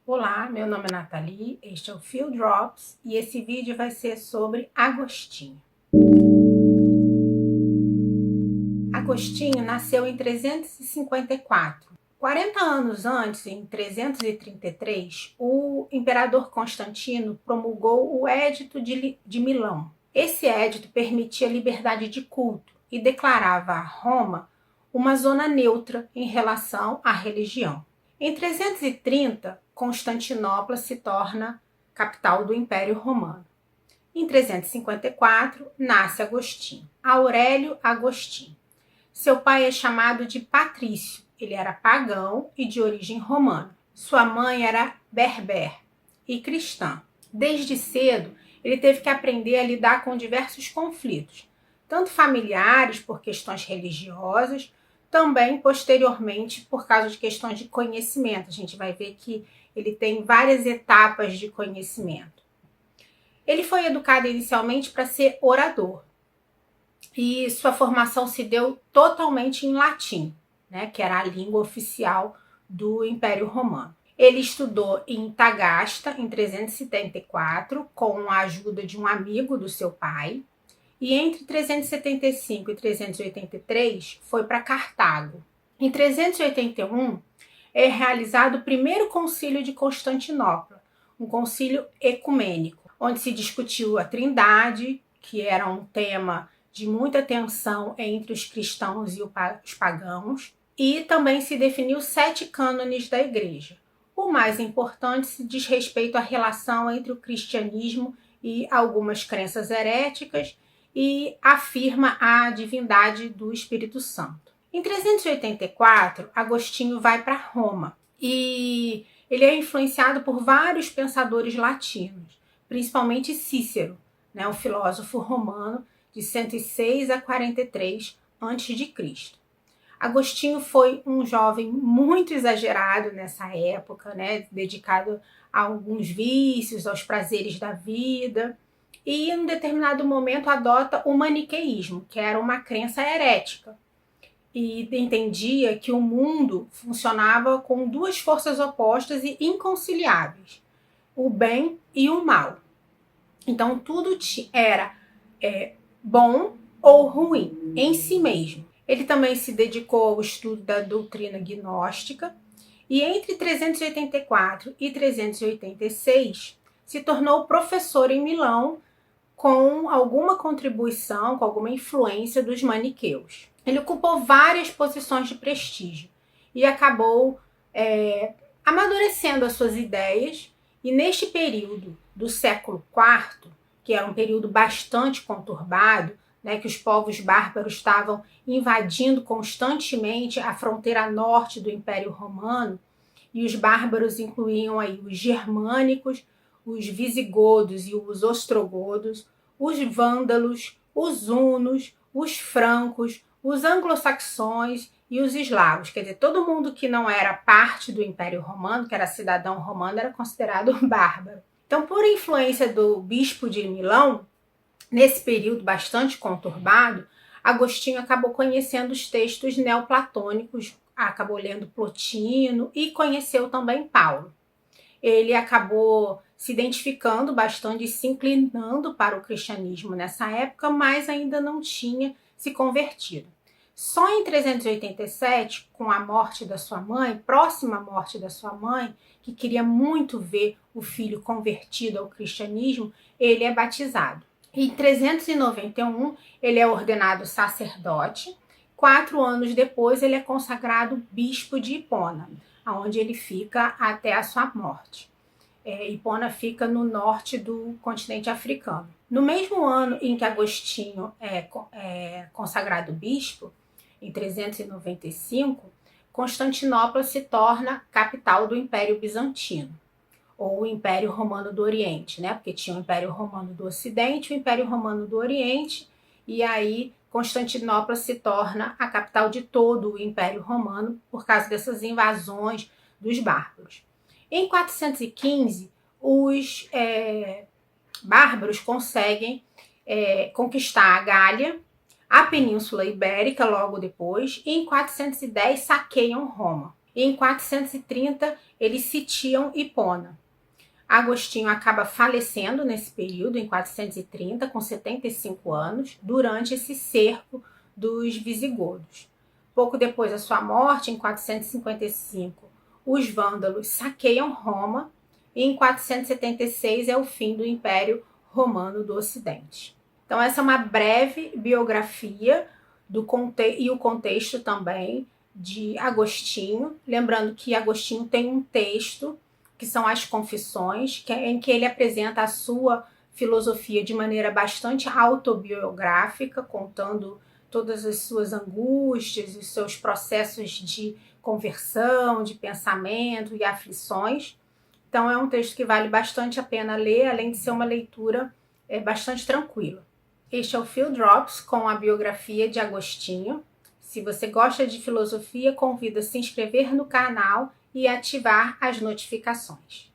Olá, meu nome é Nathalie, este é o Few Drops e esse vídeo vai ser sobre Agostinho. Agostinho nasceu em 354. 40 anos antes, em 333, o imperador Constantino promulgou o Édito de Milão. Esse édito permitia liberdade de culto e declarava a Roma uma zona neutra em relação à religião. Em 330, Constantinopla se torna capital do Império Romano. Em 354, nasce Agostinho, Aurélio Agostinho. Seu pai é chamado de Patrício, ele era pagão e de origem romana. Sua mãe era berber e cristã. Desde cedo, ele teve que aprender a lidar com diversos conflitos, tanto familiares por questões religiosas, também posteriormente por causa de questões de conhecimento. A gente vai ver que ele tem várias etapas de conhecimento. Ele foi educado inicialmente para ser orador e sua formação se deu totalmente em latim, né, que era a língua oficial do Império Romano. Ele estudou em Tagasta em 374 com a ajuda de um amigo do seu pai e entre 375 e 383 foi para Cartago. Em 381 é realizado o primeiro concílio de Constantinopla, um concílio ecumênico, onde se discutiu a Trindade, que era um tema de muita tensão entre os cristãos e os pagãos, e também se definiu 7 cânones da Igreja. O mais importante se diz respeito à relação entre o cristianismo e algumas crenças heréticas e afirma a divindade do Espírito Santo. Em 384, Agostinho vai para Roma e ele é influenciado por vários pensadores latinos, principalmente Cícero, né, um filósofo romano de 106 a 43 a.C. Agostinho foi um jovem muito exagerado nessa época, né, dedicado a alguns vícios, aos prazeres da vida, e em um determinado momento adota o maniqueísmo, que era uma crença herética, e entendia que o mundo funcionava com duas forças opostas e inconciliáveis, o bem e o mal. Então tudo era bom ou ruim em si mesmo. Ele também se dedicou ao estudo da doutrina gnóstica e entre 384 e 386 se tornou professor em Milão com alguma contribuição, com alguma influência dos maniqueus. Ele ocupou várias posições de prestígio e acabou amadurecendo as suas ideias, e neste período do século IV, que era um período bastante conturbado, né, que os povos bárbaros estavam invadindo constantemente a fronteira norte do Império Romano, e os bárbaros incluíam aí os germânicos, os visigodos e os ostrogodos, os vândalos, os hunos, os francos, os anglo-saxões e os eslavos. Quer dizer, todo mundo que não era parte do Império Romano, que era cidadão romano, era considerado bárbaro. Então, por influência do bispo de Milão, nesse período bastante conturbado, Agostinho acabou conhecendo os textos neoplatônicos, acabou lendo Plotino e conheceu também Paulo. Ele acabou se identificando bastante e se inclinando para o cristianismo nessa época, mas ainda não tinha se convertido. Só em 387, com a morte da sua mãe, próxima à morte da sua mãe, que queria muito ver o filho convertido ao cristianismo, ele é batizado. Em 391, ele é ordenado sacerdote. 4 anos depois, ele é consagrado bispo de Hipona, onde ele fica até a sua morte. Hipona fica no norte do continente africano. No mesmo ano em que Agostinho é consagrado bispo, em 395, Constantinopla se torna capital do Império Bizantino, ou o Império Romano do Oriente, né? Porque tinha o Império Romano do Ocidente e o Império Romano do Oriente, e aí Constantinopla se torna a capital de todo o Império Romano por causa dessas invasões dos bárbaros. Em 415, os bárbaros conseguem conquistar a Gália, a Península Ibérica logo depois, e em 410 saqueiam Roma. E em 430 eles sitiam Hipona. Agostinho acaba falecendo nesse período, em 430, com 75 anos, durante esse cerco dos visigodos. Pouco depois da sua morte, em 455, os vândalos saqueiam Roma e em 476 é o fim do Império Romano do Ocidente. Então essa é uma breve biografia e o contexto também de Agostinho. Lembrando que Agostinho tem um texto que são as Confissões, em que ele apresenta a sua filosofia de maneira bastante autobiográfica, contando todas as suas angústias, os seus processos de conversão, de pensamento e aflições. Então é um texto que vale bastante a pena ler, além de ser uma leitura bastante tranquila. Este é o Phil Drops com a biografia de Agostinho. Se você gosta de filosofia, convido a se inscrever no canal e ativar as notificações.